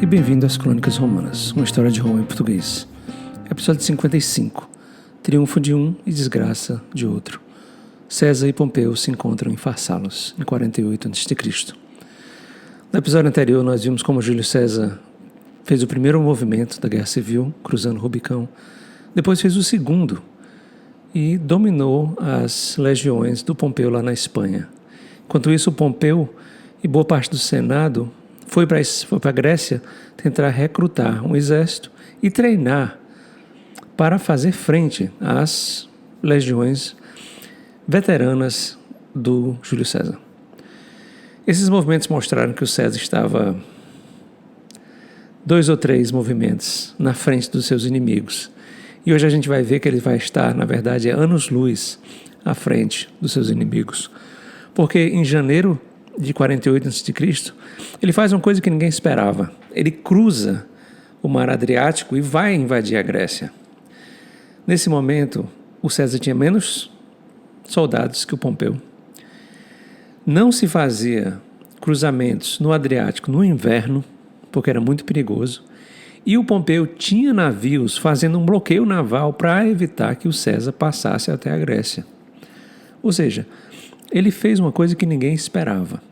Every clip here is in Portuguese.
bem-vindo às Crônicas Romanas, uma história de Roma em português. Episódio 55. Triunfo de um e desgraça de outro. César e Pompeu se encontram em Farsalos, em 48 a.C. No episódio anterior, nós vimos como Júlio César fez o primeiro movimento da Guerra Civil, cruzando o Rubicão. Depois fez o segundo e dominou as legiões do Pompeu lá na Espanha. Enquanto isso, o Pompeu e boa parte do Senado foi para a Grécia tentar recrutar um exército e treinar para fazer frente às legiões veteranas do Júlio César. Esses movimentos mostraram que o César estava 2 ou 3 movimentos na frente dos seus inimigos. E hoje a gente vai ver que ele vai estar, na verdade, anos-luz à frente dos seus inimigos. Porque em janeiro de 48 a.C., ele faz uma coisa que ninguém esperava. Ele cruza o Mar Adriático e vai invadir a Grécia. Nesse momento, o César tinha menos soldados que o Pompeu. Não se fazia cruzamentos no Adriático no inverno, porque era muito perigoso. E o Pompeu tinha navios fazendo um bloqueio naval para evitar que o César passasse até a Grécia. Ou seja, ele fez uma coisa que ninguém esperava.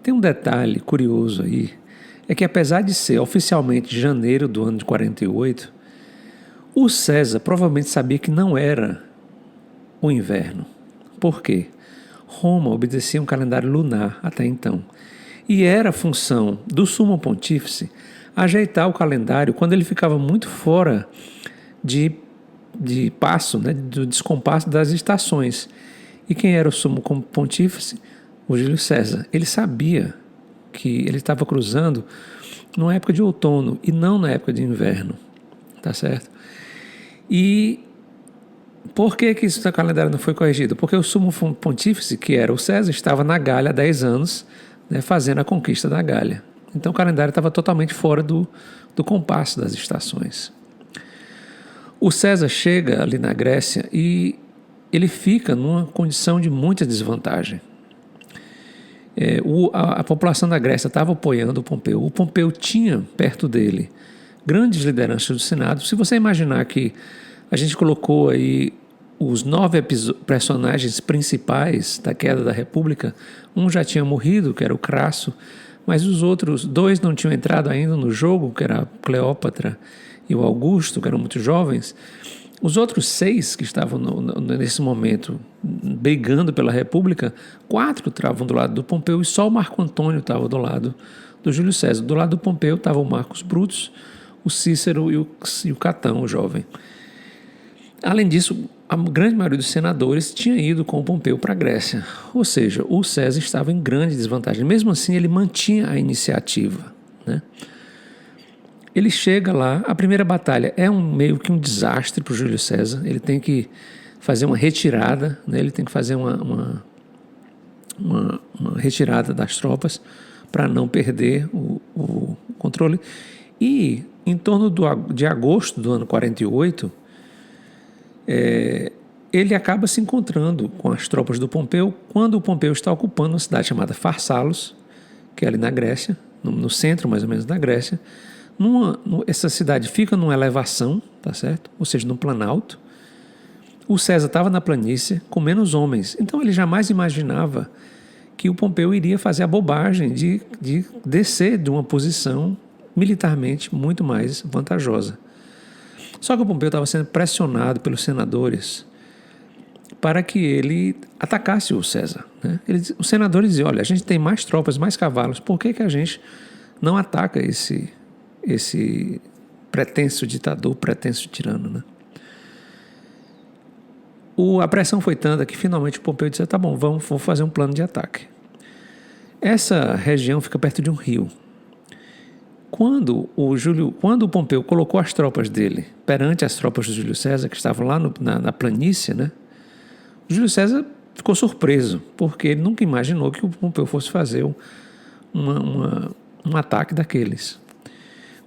Tem um detalhe curioso aí, é que apesar de ser oficialmente janeiro do ano de 48, o César provavelmente sabia que não era o inverno. Por quê? Roma obedecia um calendário lunar até então. E era função do sumo pontífice ajeitar o calendário quando ele ficava muito fora de passo, do descompasso das estações. E quem era o sumo pontífice? O Júlio César. Ele sabia que ele estava cruzando numa época de outono e não na época de inverno. Tá certo? E por que esse calendário não foi corrigido? Porque o sumo pontífice, que era o César, estava na Gália há 10 anos, fazendo a conquista da Gália. Então o calendário estava totalmente fora do compasso das estações. O César chega ali na Grécia e ele fica numa condição de muita desvantagem. A população da Grécia estava apoiando o Pompeu. O Pompeu tinha perto dele grandes lideranças do Senado. Se você imaginar que a gente colocou aí os 9 personagens principais da queda da República, um já tinha morrido, que era o Crasso, mas os outros 2 não tinham entrado ainda no jogo, que era a Cleópatra e o Augusto, que eram muito jovens. Os outros 6 que estavam nesse momento brigando pela República, 4 estavam do lado do Pompeu e só o Marco Antônio estava do lado do Júlio César. Do lado do Pompeu estavam o Marcus Brutus, o Cícero e o Catão, o jovem. Além disso, a grande maioria dos senadores tinha ido com o Pompeu para a Grécia. Ou seja, o César estava em grande desvantagem. Mesmo assim, ele mantinha a iniciativa, Ele chega lá, a primeira batalha é meio que um desastre para o Júlio César. Ele tem que fazer uma retirada, ele tem que fazer uma retirada das tropas para não perder o controle. E em torno de agosto do ano 48, ele acaba se encontrando com as tropas do Pompeu quando o Pompeu está ocupando uma cidade chamada Farsalos, que é ali na Grécia, no centro mais ou menos da Grécia. Essa cidade fica numa elevação, tá certo? Ou seja, num planalto. O César estava na planície com menos homens, então ele jamais imaginava que o Pompeu iria fazer a bobagem de descer de uma posição militarmente muito mais vantajosa. Só que o Pompeu estava sendo pressionado pelos senadores para que ele atacasse o César. Os senadores diziam, olha, a gente tem mais tropas, mais cavalos, por que a gente não ataca esse pretenso ditador, pretenso tirano, A pressão foi tanta que finalmente o Pompeu disse, tá bom, vou fazer um plano de ataque. Essa região fica perto de um rio. Quando o Pompeu colocou as tropas dele perante as tropas do Júlio César, que estavam lá na planície, o Júlio César ficou surpreso, porque ele nunca imaginou que o Pompeu fosse fazer um ataque daqueles.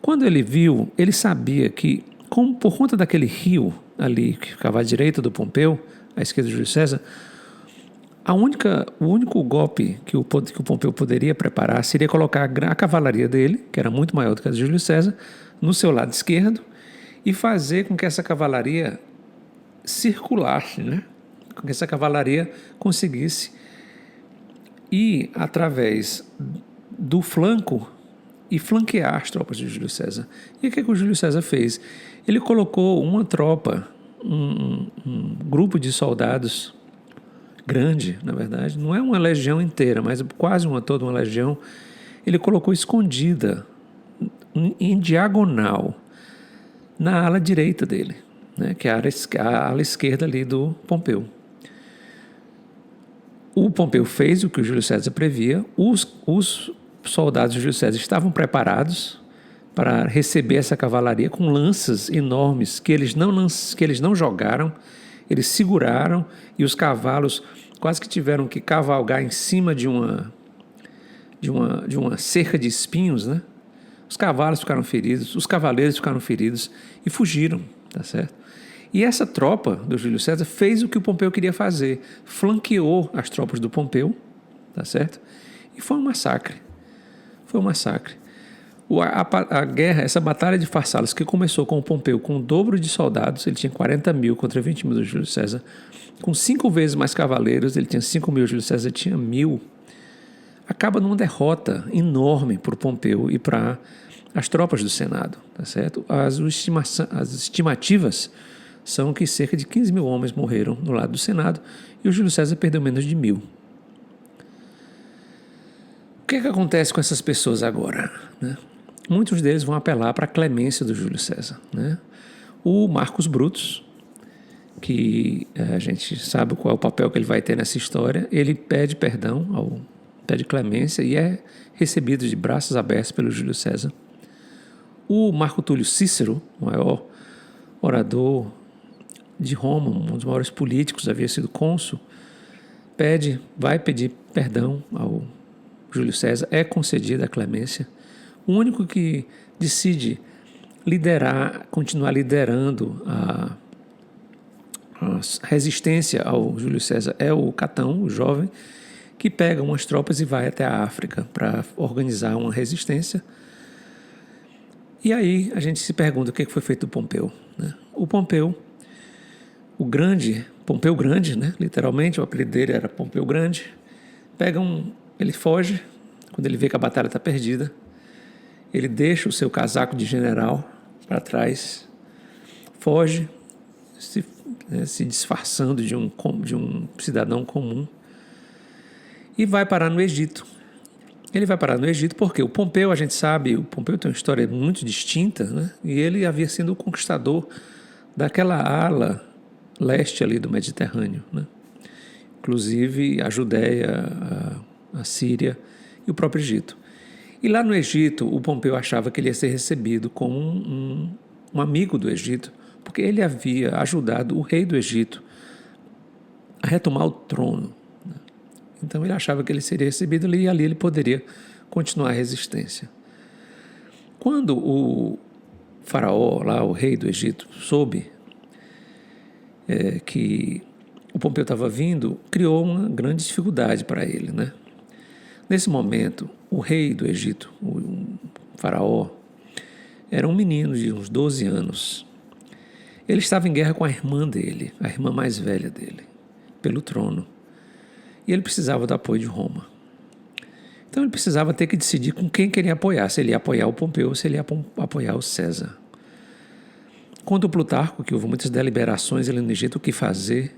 Quando ele viu, ele sabia que, por conta daquele rio ali, que ficava à direita do Pompeu, à esquerda do Júlio César, O único golpe que o Pompeu poderia preparar seria colocar a cavalaria dele, que era muito maior do que a de Júlio César, no seu lado esquerdo e fazer com que essa cavalaria circulasse, né? Com que essa cavalaria conseguisse ir através do flanco e flanquear as tropas de Júlio César. E o que o Júlio César fez? Ele colocou uma tropa, um grupo de soldados grande, na verdade, não é uma legião inteira, mas quase toda uma legião, ele colocou escondida em diagonal na ala direita dele, né, que é a ala esquerda ali do Pompeu. O Pompeu fez o que o Júlio César previa, os soldados de Júlio César estavam preparados para receber essa cavalaria com lanças enormes que eles não jogaram, eles seguraram e os cavalos quase que tiveram que cavalgar em cima de uma cerca de espinhos, né? Os cavalos ficaram feridos, os cavaleiros ficaram feridos e fugiram, tá certo? E essa tropa do Júlio César fez o que o Pompeu queria fazer, flanqueou as tropas do Pompeu, tá certo? E foi um massacre. Foi um massacre. A guerra, essa batalha de Farsalas, que começou com o Pompeu com o dobro de soldados, ele tinha 40 mil contra 20 mil do Júlio César, com 5 vezes mais cavaleiros, ele tinha 5 mil, o Júlio César tinha 1.000, acaba numa derrota enorme para o Pompeu e para as tropas do Senado, tá certo? As estimativas são que cerca de 15 mil homens morreram no lado do Senado e o Júlio César perdeu menos de 1.000. O que acontece com essas pessoas agora, né? Muitos deles vão apelar para a clemência do Júlio César, né? O Marcus Brutus, que a gente sabe qual é o papel que ele vai ter nessa história, ele pede perdão, pede clemência e é recebido de braços abertos pelo Júlio César. O Marco Túlio Cícero, o maior orador de Roma, um dos maiores políticos, havia sido cônsul, vai pedir perdão ao Júlio César, é concedida a clemência. O único que decide continuar liderando a resistência ao Júlio César é o Catão, o jovem, que pega umas tropas e vai até a África para organizar uma resistência. E aí a gente se pergunta o que foi feito do Pompeu, né? O Pompeu Grande, né? Literalmente, o apelido dele era Pompeu Grande, ele foge, quando ele vê que a batalha está perdida, ele deixa o seu casaco de general para trás, foge, se disfarçando de um cidadão comum e vai parar no Egito. Ele vai parar no Egito porque o Pompeu, a gente sabe, o Pompeu tem uma história muito distinta, né? E ele havia sido o conquistador daquela ala leste ali do Mediterrâneo, né? Inclusive a Judéia, a Síria e o próprio Egito. E lá no Egito, o Pompeu achava que ele ia ser recebido como um amigo do Egito, porque ele havia ajudado o rei do Egito a retomar o trono. Então ele achava que ele seria recebido ali e ali ele poderia continuar a resistência. Quando o faraó, lá, o rei do Egito, soube que o Pompeu estava vindo, criou uma grande dificuldade para ele, né? Nesse momento, o rei do Egito, o faraó, era um menino de uns 12 anos. Ele estava em guerra com a irmã dele, a irmã mais velha dele, pelo trono. E ele precisava do apoio de Roma. Então ele precisava ter que decidir com quem queria apoiar, se ele ia apoiar o Pompeu ou se ele ia apoiar o César. Conta o Plutarco que houve muitas deliberações ali no Egito, o que fazer,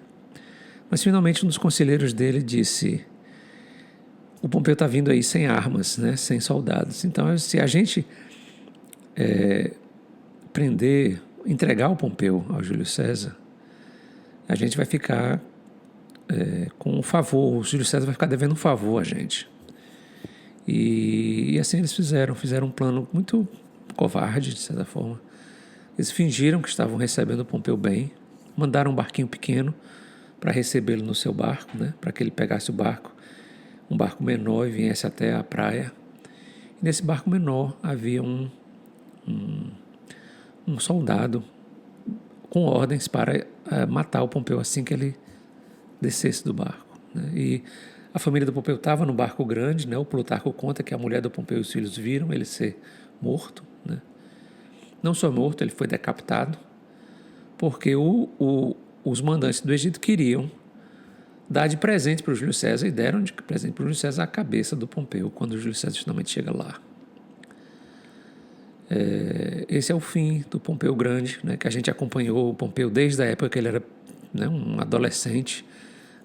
mas finalmente um dos conselheiros dele disse: o Pompeu está vindo aí sem armas, né, sem soldados. Então, se a gente entregar o Pompeu ao Júlio César, a gente vai ficar com um favor, o Júlio César vai ficar devendo um favor a gente. E assim eles fizeram um plano muito covarde, de certa forma. Eles fingiram que estavam recebendo o Pompeu bem, mandaram um barquinho pequeno para recebê-lo no seu barco, né, para que ele pegasse o barco, um barco menor, e viesse até a praia. E nesse barco menor havia um soldado com ordens para matar o Pompeu assim que ele descesse do barco, né? E a família do Pompeu estava no barco grande, né? O Plutarco conta que a mulher do Pompeu e os filhos viram ele ser morto, né? Não só morto, ele foi decapitado, porque os mandantes do Egito queriam dar de presente para o Júlio César e deram de presente para o Júlio César a cabeça do Pompeu, quando o Júlio César finalmente chega lá. Esse é o fim do Pompeu Grande, né, que a gente acompanhou o Pompeu desde a época que ele era, né, um adolescente,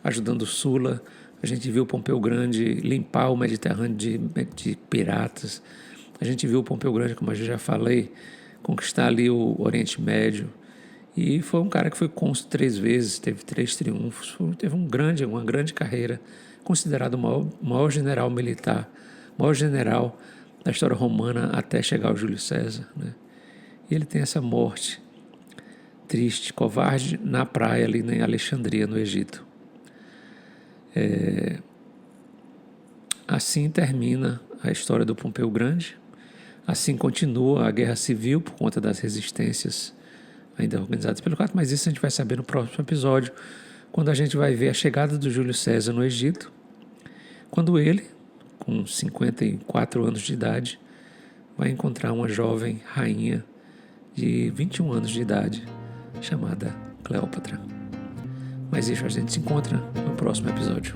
ajudando Sula. A gente viu o Pompeu Grande limpar o Mediterrâneo de piratas. A gente viu o Pompeu Grande, como eu já falei, conquistar ali o Oriente Médio. E foi um cara que foi cônsul 3 vezes, teve 3 triunfos, teve uma grande carreira, considerado o maior general militar, maior general da história romana até chegar ao Júlio César, né? E ele tem essa morte triste, covarde, na praia ali em Alexandria, no Egito. Assim termina a história do Pompeu Grande. Assim continua a Guerra Civil por conta das resistências ainda organizadas pelo Cato, mas isso a gente vai saber no próximo episódio, quando a gente vai ver a chegada do Júlio César no Egito, quando ele, com 54 anos de idade, vai encontrar uma jovem rainha de 21 anos de idade, chamada Cleópatra. Mas isso a gente se encontra no próximo episódio.